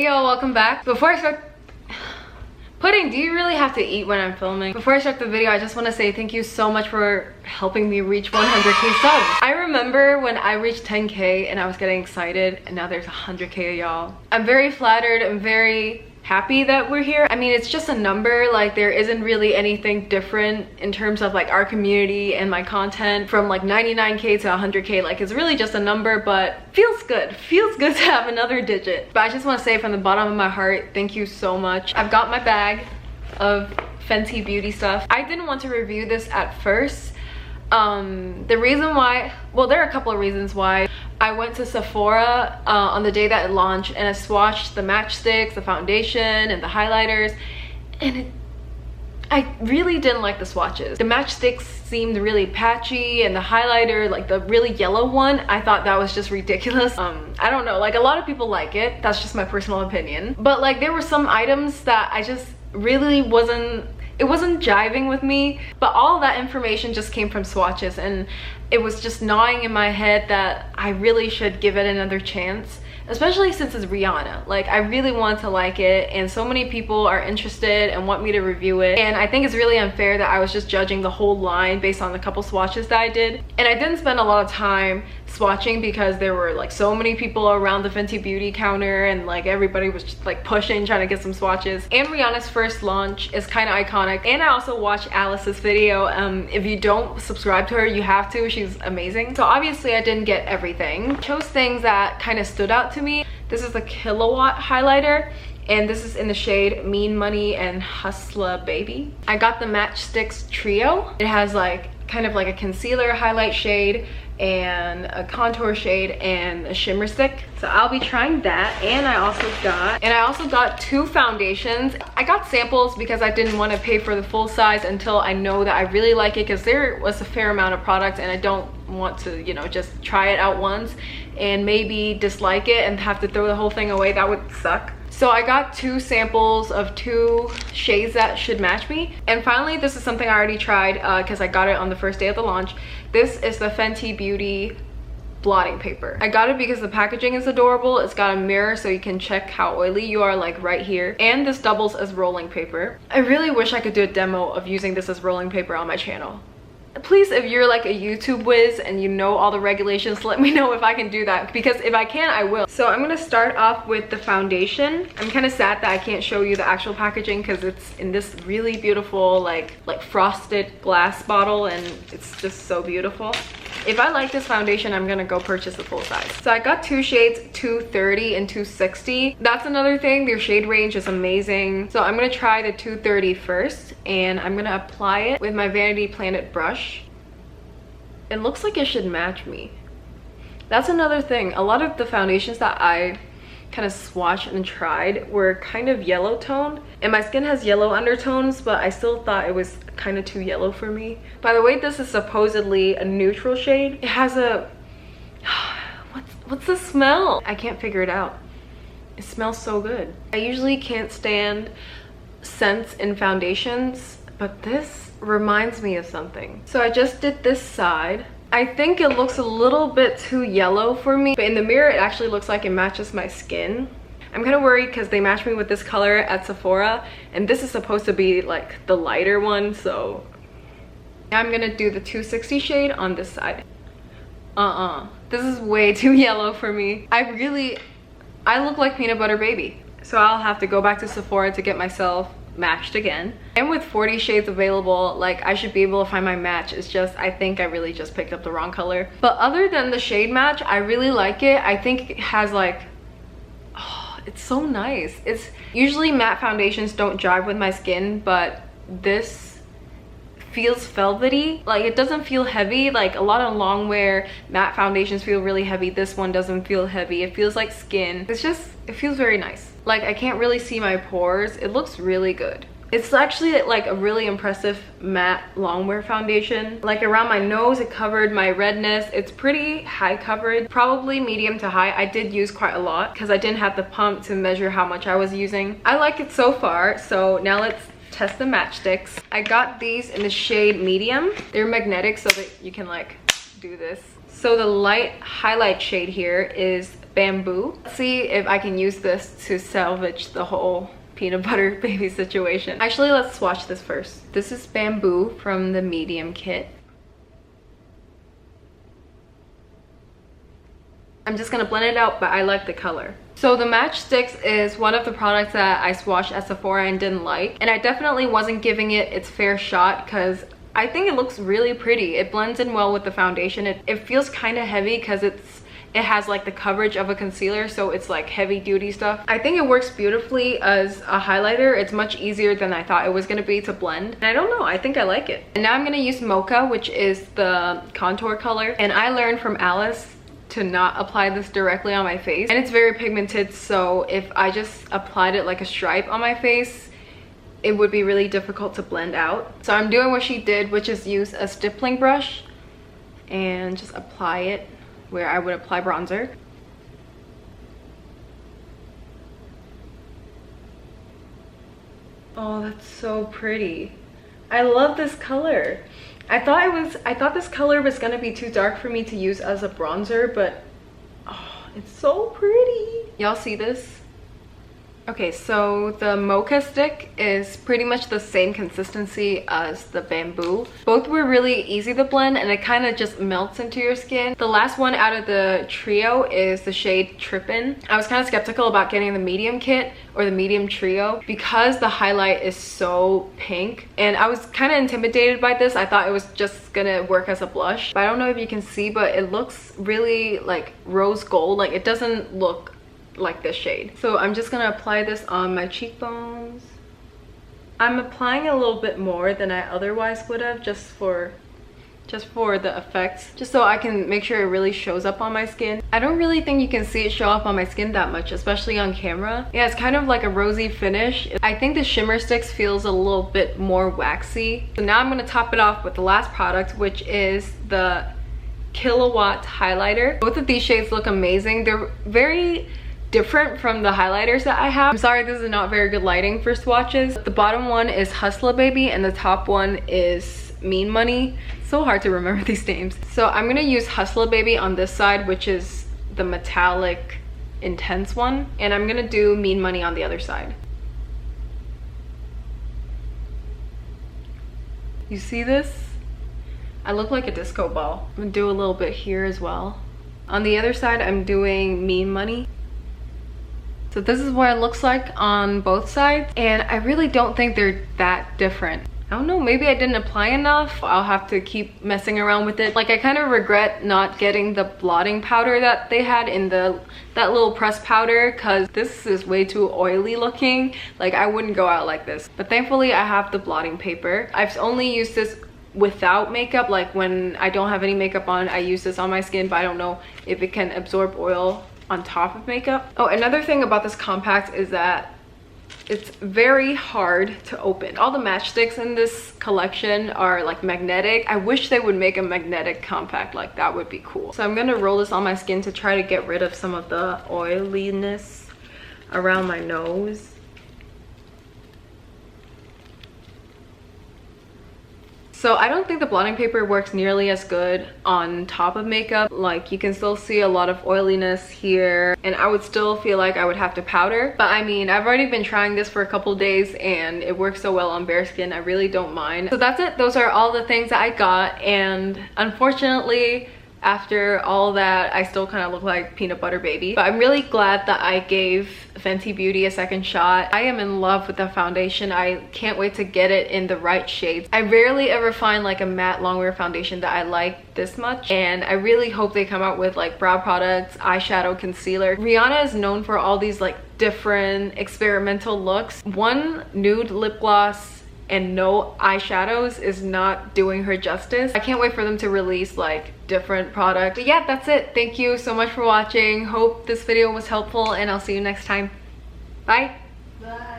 yo, welcome back. Before I start... Pudding, do you really have to eat when I'm filming? Before I start the video, I just want to say thank you so much for helping me reach 100k subs. I remember when I reached 10k and I was getting excited, and now there's 100k of y'all. I'm very flattered and very happy that we're here. I mean, it's just a number. Like, there isn't really anything different in terms of like our community and my content from like 99k to 100k. Like, it's really just a number, but feels good to have another digit. But I just want to say from the bottom of my heart, thank you so much. I've got my bag of Fenty beauty stuff. I didn't want to review this at first. The reason why, well, there are a couple of reasons why. I went to Sephora on the day that it launched, and I swatched the matchsticks, the foundation, and the highlighters, and I really didn't like the swatches. The matchsticks seemed really patchy, and the highlighter, like the really yellow one, I thought that was just ridiculous. I don't know, like a lot of people like it. That's just my personal opinion. But like there were some items that I just really wasn't jiving with me. But all that information just came from swatches, and it was just gnawing in my head that I really should give it another chance, especially since it's Rihanna. Like, I really want to like it, and so many people are interested and want me to review it, and I think it's really unfair that I was just judging the whole line based on the couple swatches that I did. And I didn't spend a lot of time swatching because there were like so many people around the Fenty beauty counter, and like everybody was just like pushing, trying to get some swatches. And Rihanna's first launch is kind of iconic. And I also watched Alice's video. If you don't subscribe to her, you have to. She's amazing. So obviously I didn't get everything. I chose things that kind of stood out to me. This is the Killawatt highlighter, and this is in the shade Mean Money and Hustler Baby. I got the Matchsticks Trio. It has like kind of like a concealer highlight shade and a contour shade and a shimmer stick. So I'll be trying that. And I also got two foundations. I got samples because I didn't want to pay for the full size until I know that I really like it, because there was a fair amount of product and I don't want to, you know, just try it out once and maybe dislike it and have to throw the whole thing away. That would suck. So I got two samples of two shades that should match me. And finally, this is something I already tried because I got it on the first day of the launch. This is the Fenty Beauty blotting paper. I got it because the packaging is adorable. It's got a mirror so you can check how oily you are, like right here. And this doubles as rolling paper. I really wish I could do a demo of using this as rolling paper on my channel. Please, if you're like a YouTube whiz and you know all the regulations, let me know if I can do that, because if I can, I will. So I'm gonna start off with the foundation. I'm kind of sad that I can't show you the actual packaging because it's in this really beautiful like frosted glass bottle, and it's just so beautiful. If I like this foundation, I'm gonna go purchase the full size. So I got two shades, 230 and 260. That's another thing, their shade range is amazing. So I'm gonna try the 230 first, and I'm gonna apply it with my Vanity Planet brush. It looks like it should match me. That's another thing. A lot of the foundations that I kind of swatched and tried were kind of yellow toned, and my skin has yellow undertones, but I still thought it was kind of too yellow for me. By the way, this is supposedly a neutral shade. It has a what's the smell? I can't figure it out. It smells so good. I usually can't stand scents in foundations, but this reminds me of something. So I just did this side. I think it looks a little bit too yellow for me, but in the mirror it actually looks like it matches my skin. I'm kind of worried because they matched me with this color at Sephora, and this is supposed to be like the lighter one. So now I'm gonna do the 260 shade on this side. This is way too yellow for me. I look like peanut butter baby, so I'll have to go back to Sephora to get myself matched again. And with 40 shades available, like, I should be able to find my match. It's just, I think I really just picked up the wrong color. But other than the shade match, I really like it. I think it has like, oh, it's so nice. It's usually matte foundations don't jive with my skin, but this feels velvety. Like, it doesn't feel heavy. Like, a lot of long wear matte foundations feel really heavy. This one doesn't feel heavy. It feels like skin. It's just, it feels very nice. Like, I can't really see my pores. It looks really good. It's actually like a really impressive matte longwear foundation. Like, around my nose, it covered my redness. It's pretty high coverage, probably medium to high. I did use quite a lot because I didn't have the pump to measure how much I was using. I like it so far. So now let's test the matchsticks. I got these in the shade medium. They're magnetic so that you can like do this. So the light highlight shade here is Bamboo. Let's see if I can use this to salvage the whole peanut butter baby situation. Actually, let's swatch this first. This is Bamboo from the medium kit. I'm just gonna blend it out, but I like the color. So the Match Stix is one of the products that I swatched at Sephora and didn't like. And I definitely wasn't giving it its fair shot because I think it looks really pretty. It blends in well with the foundation. It feels kind of heavy because it has like the coverage of a concealer, so it's like heavy duty stuff. I think it works beautifully as a highlighter. It's much easier than I thought it was gonna be to blend. And I don't know, I think I like it. And now I'm gonna use Mocha, which is the contour color. And I learned from Alice to not apply this directly on my face. And it's very pigmented, so if I just applied it like a stripe on my face, it would be really difficult to blend out. So I'm doing what she did, which is use a stippling brush and just apply it where I would apply bronzer. Oh, that's so pretty. I love this color. I thought this color was gonna be too dark for me to use as a bronzer, but oh, it's so pretty. Y'all see this? Okay, so the Mocha stick is pretty much the same consistency as the Bamboo. Both were really easy to blend and it kind of just melts into your skin. The last one out of the trio is the shade Trippin'. I was kind of skeptical about getting the medium kit or the medium trio because the highlight is so pink, and I was kind of intimidated by this. I thought it was just gonna work as a blush, but I don't know if you can see, but it looks really like rose gold. Like, it doesn't look like this shade. So I'm just gonna apply this on my cheekbones. I'm applying a little bit more than I otherwise would have, just for the effects, just so I can make sure it really shows up on my skin. I don't really think you can see it show up on my skin that much, especially on camera. Yeah, it's kind of like a rosy finish. I think the shimmer sticks feels a little bit more waxy. So now I'm gonna top it off with the last product, which is the Killawatt highlighter. Both of these shades look amazing. They're very different from the highlighters that I have. I'm sorry, this is not very good lighting for swatches. The bottom one is Hustler Baby and the top one is Mean Money. So hard to remember these names. So I'm gonna use Hustler Baby on this side, which is the metallic intense one, and I'm gonna do Mean Money on the other side. You see this? I look like a disco ball. I'm gonna do a little bit here as well. On the other side, I'm doing Mean Money. So this is what it looks like on both sides, and I really don't think they're that different. I don't know, maybe I didn't apply enough. I'll have to keep messing around with it. Like, I kind of regret not getting the blotting powder that they had in that little press powder, because this is way too oily looking. Like, I wouldn't go out like this. But thankfully I have the blotting paper. I've only used this without makeup. Like, when I don't have any makeup on, I use this on my skin, but I don't know if it can absorb oil on top of makeup. Oh, another thing about this compact is that it's very hard to open. All the matchsticks in this collection are like magnetic. I wish they would make a magnetic compact, like that would be cool. So I'm gonna roll this on my skin to try to get rid of some of the oiliness around my nose. So I don't think the blotting paper works nearly as good on top of makeup. Like, you can still see a lot of oiliness here, and I would still feel like I would have to powder. But I mean, I've already been trying this for a couple days and it works so well on bare skin, I really don't mind. So that's it. Those are all the things that I got, and unfortunately, after all that, I still kind of look like peanut butter baby. But I'm really glad that I gave Fenty Beauty a second shot. I am in love with the foundation. I can't wait to get it in the right shades. I rarely ever find like a matte longwear foundation that I like this much, and I really hope they come out with like brow products, eyeshadow, concealer. Rihanna is known for all these like different experimental looks. One nude lip gloss and no eyeshadows is not doing her justice. I can't wait for them to release like different products. But yeah, that's it. Thank you so much for watching. Hope this video was helpful, and I'll see you next time. Bye. Bye.